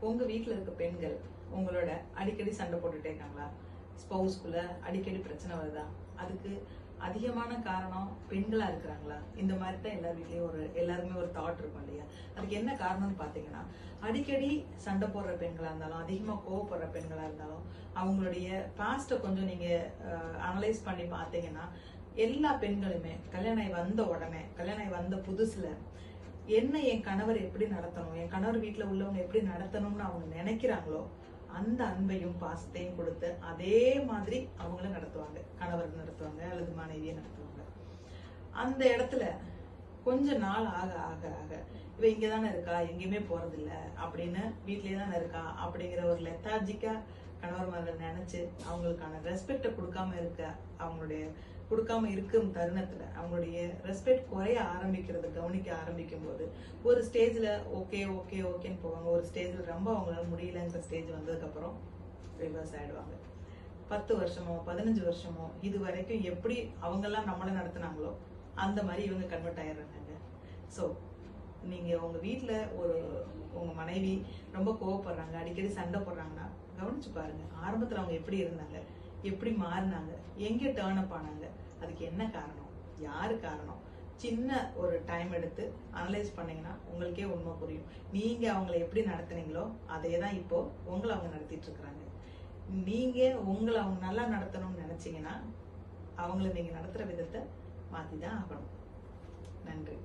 உங்க வீட்டுல இருக்க பெண்கள் உங்களோட அடிக்கடி சண்டை போட்டுட்டே இருக்காங்களா? ஸ்பௌஸ்குள்ள அடிக்கடி பிரச்சனை வருதா? அதுக்கு அதிகமான காரணம் பெண்களா இருக்கிறாங்களா? இந்த மாதிரி தான் எல்லார் வீட்லயும் எல்லாருமே ஒரு தாட் இருக்கும் இல்லையா? அதுக்கு என்ன காரணம்னு பாத்தீங்கன்னா, அடிக்கடி சண்டை போடுற பெண்களா இருந்தாலும், அதிகமா கோவப்படுற பெண்களா இருந்தாலும், அவங்களுடைய பாஸ்ட கொஞ்சம் நீங்க அனலைஸ் பண்ணி பாத்தீங்கன்னா, எல்லா பெண்களுமே கல்யாணம் ஆகி வந்த புதுசுல என்ன என் கணவர் எப்படி நடத்தணும், என் கணவர் வீட்டுல உள்ளவங்க எப்படி நடத்தணும்னு அவங்க நினைக்கிறாங்களோ அந்த அன்பையும் பாசத்தையும் கொடுத்து அதே மாதிரி அவங்களும் நடத்துவாங்க. கணவர் நடத்துவாங்க அல்லது மனைவியை நடத்துவாங்க. அந்த இடத்துல கொஞ்ச நாள் ஆக ஆக ஆக இவ இங்கதானே இருக்கா, எங்கேயுமே போறது இல்ல அப்படின்னு, வீட்லயே தானே இருக்கா அப்படிங்கிற ஒரு லெத்தாஜிக்கா கணவர்மார்கள் நினைச்சு அவங்களுக்கான ரெஸ்பெக்ட கொடுக்காம இருக்கும் தருணத்துல அவங்களுடைய ரெஸ்பெக்ட் குறைய ஆரம்பிக்கிறது கவனிக்க ஆரம்பிக்கும் போது ஒரு ஸ்டேஜ்ல ஓகே ஓகே ஓகேன்னு போவாங்க. ஒரு ஸ்டேஜ்ல ரொம்ப அவங்களால முடியலங்கிற ஸ்டேஜ் வந்ததுக்கு அப்புறம் ரிவர்ஸ் ஆயிடுவாங்க. 10 வருஷமோ 15 வருஷமோ இது வரைக்கும் எப்படி அவங்க எல்லாம் நம்மள நடத்தினாங்களோ அந்த மாதிரி இவங்க கன்வெர்ட் ஆயிடுறாங்க. சோ நீங்க உங்க வீட்டுல உங்க மனைவி ரொம்ப கோவப்படுறாங்க, அடிக்கடி சண்டை போடுறாங்கன்னா கவனிச்சு பாருங்க. ஆரம்பத்துல அவங்க எப்படி இருந்தாங்க, எப்படி மாறினாங்க, எங்க டேர்ன் அப் ஆனாங்க, அதுக்கு என்ன காரணம், யாரு காரணம்? சின்ன ஒரு டைம் எடுத்து அனலைஸ் பண்ணீங்கன்னா உங்களுக்கே உண்மை புரியும். நீங்க அவங்களை எப்படி நடத்துனீங்களோ அதே தான் இப்போ உங்களை அவங்க நடத்திட்டு இருக்கிறாங்க. நீங்க உங்களை அவங்க நல்லா நடத்தணும்னு நினைச்சீங்கன்னா அவங்கள நீங்க நடத்துற விதத்தை மாத்திதான் ஆகணும். நன்றி.